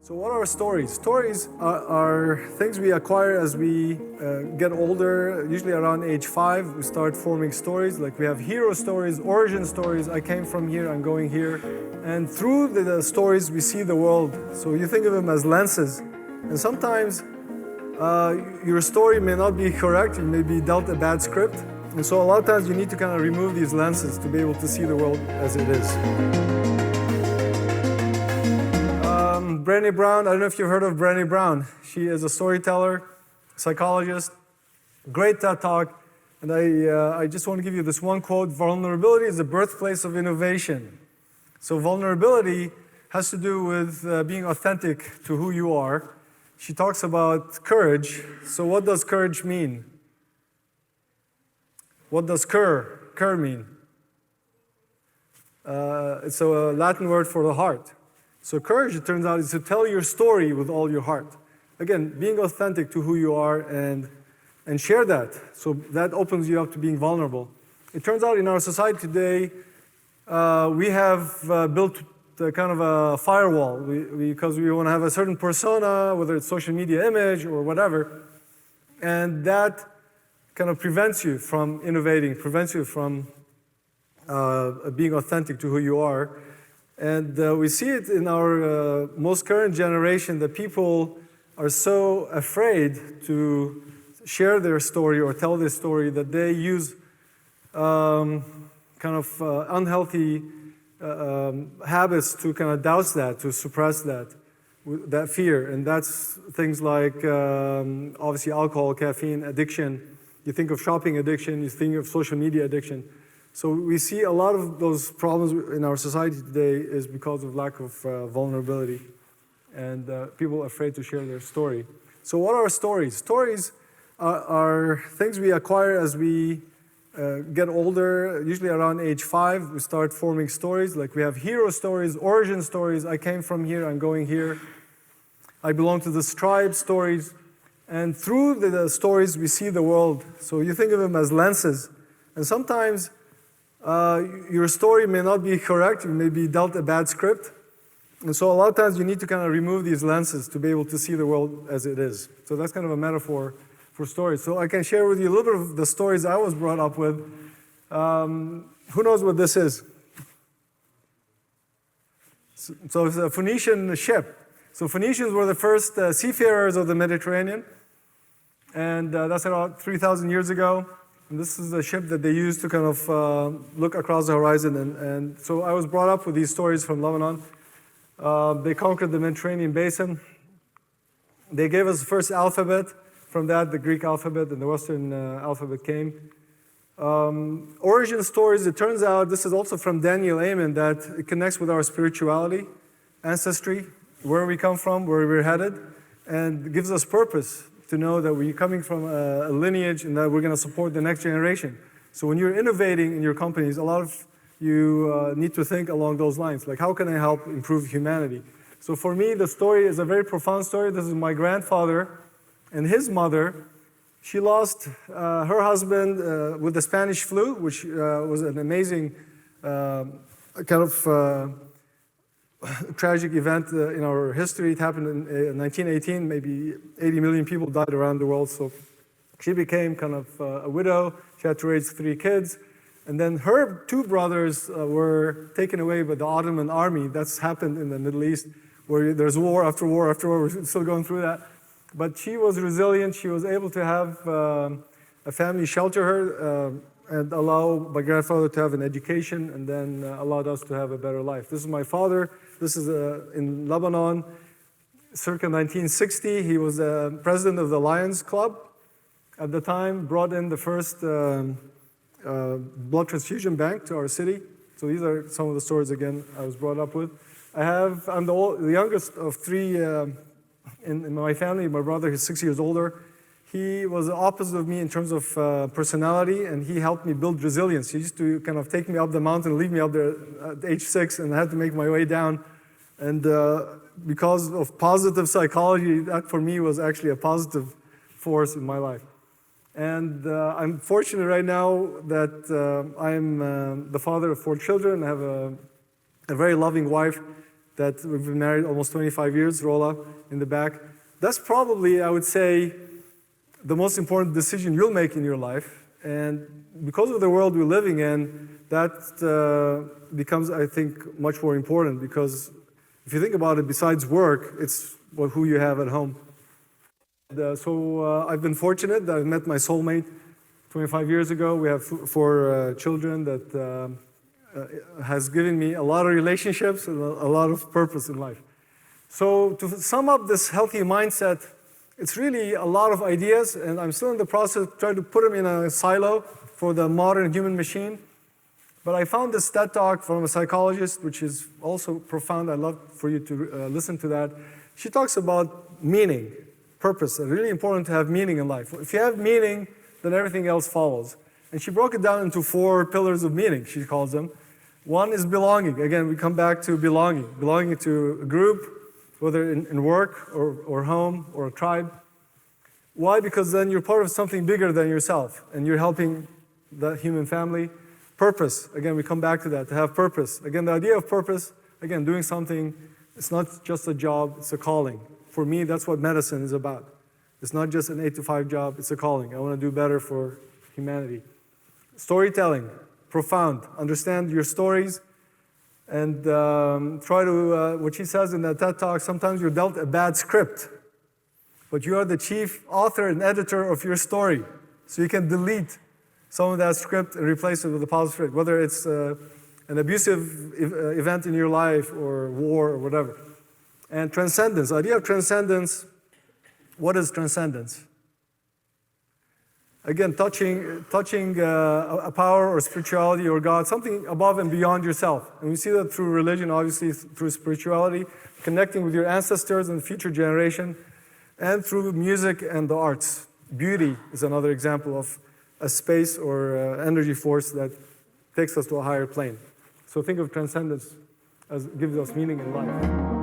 So what are stories? Stories are things we acquire as we get older, usually around age 5. We start forming stories, like we have hero stories, origin stories, I came from here, I'm going here. And through the stories, we see the world. So you think of them as lenses. And sometimes your story may not be correct, you may be dealt a bad script. And so a lot of times you need to kind of remove these lenses to be able to see the world as it is. Brené Brown, I don't know if you've heard of Brené Brown. She is a storyteller, psychologist, great TED Talk. And I just want to give you this one quote: vulnerability is the birthplace of innovation. So vulnerability has to do with being authentic to who you are. She talks about courage. So what does courage mean? What does cur mean? It's a Latin word for the heart. So courage, it turns out, is to tell your story with all your heart. Again, being authentic to who you are and share that. So that opens you up to being vulnerable. It turns out in our society today, we have built kind of a firewall because we want to have a certain persona, whether it's social media image or whatever, and that kind of prevents you from innovating, prevents you from being authentic to who you are. And we see it in our most current generation that people are so afraid to share their story or tell their story that they use kind of unhealthy habits to kind of douse that, to suppress that fear. And that's things like obviously alcohol, caffeine, addiction. You think of shopping addiction, you think of social media addiction. So we see a lot of those problems in our society today is because of lack of vulnerability and people are afraid to share their story. So what are stories? Stories are things we acquire as we get older, usually around age 5. We start forming stories, like we have hero stories, origin stories, I came from here, I'm going here. I belong to this tribe stories. And through the stories, we see the world. So you think of them as lenses. And sometimes your story may not be correct, you may be dealt a bad script. And so a lot of times you need to kind of remove these lenses to be able to see the world as it is. So that's kind of a metaphor for stories. So I can share with you a little bit of the stories I was brought up with. Who knows what this is? So it's a Phoenician ship. So Phoenicians were the first seafarers of the Mediterranean. And that's about 3,000 years ago. And this is a ship that they used to kind of look across the horizon. And so I was brought up with these stories from Lebanon. They conquered the Mediterranean basin. They gave us the first alphabet. From that, the Greek alphabet and the Western alphabet came. Origin stories, it turns out, this is also from Daniel Amen, that it connects with our spirituality, ancestry, where we come from, where we're headed, and gives us purpose to know that we're coming from a lineage and that we're going to support the next generation. So when you're innovating in your companies, a lot of you need to think along those lines, like how can I help improve humanity? So for me, the story is a very profound story. This is my grandfather and his mother. She lost her husband with the Spanish flu, which was an amazing kind of tragic event in our history. It happened in 1918. Maybe 80 million people died around the world. So she became kind of a widow. She had to raise 3 kids. And then her 2 brothers were taken away by the Ottoman army. That's happened in the Middle East, where there's war after war after war. We're still going through that. But she was resilient. She was able to have a family shelter her and allow my grandfather to have an education, and then allowed us to have a better life. This is my father. This is in Lebanon, circa 1960. He was president of the Lions Club at the time, brought in the first blood transfusion bank to our city. So these are some of the stories, again, I was brought up with. I'm the youngest of 3 in my family. My brother is 6 years older. He was the opposite of me in terms of personality, and he helped me build resilience. He used to kind of take me up the mountain, leave me up there at age 6, and I had to make my way down. And because of positive psychology, that for me was actually a positive force in my life. And I'm fortunate right now that I'm the father of 4 children. I have a very loving wife. that we've been married almost 25 years, Rola in the back. That's probably, I would say, the most important decision you'll make in your life. And because of the world we're living in, that becomes, I think, much more important, because if you think about it, besides work, it's who you have at home. So I've been fortunate that I met my soulmate 25 years ago. We have 4 children that has given me a lot of relationships and a lot of purpose in life. So to sum up this healthy mindset, it's really a lot of ideas, and I'm still in the process of trying to put them in a silo for the modern human machine. But I found this TED Talk from a psychologist, which is also profound. I'd love for you to listen to that. She talks about meaning, purpose. It's really important to have meaning in life. If you have meaning, then everything else follows. And she broke it down into 4 pillars of meaning, she calls them. One is belonging. Again, we come back to belonging. Belonging to a group, whether in work or home or a tribe. Why? Because then you're part of something bigger than yourself, and you're helping the human family. Purpose. Again, we come back to that, to have purpose. Again, the idea of purpose, again, doing something, it's not just a job, it's a calling. For me, that's what medicine is about. It's not just an 8-to-5 job, it's a calling. I want to do better for humanity. Storytelling, profound. Understand your stories and try to, what she says in that TED Talk, sometimes you're dealt a bad script, but you are the chief author and editor of your story. So you can delete some of that script and replace it with a positive script, whether it's an abusive event in your life or war or whatever. And transcendence, the idea of transcendence, what is transcendence? Again, touching a power or spirituality or God, something above and beyond yourself. And we see that through religion, obviously through spirituality, connecting with your ancestors and future generation, and through music and the arts. Beauty is another example of a space or energy force that takes us to a higher plane. So think of transcendence as gives us meaning in life.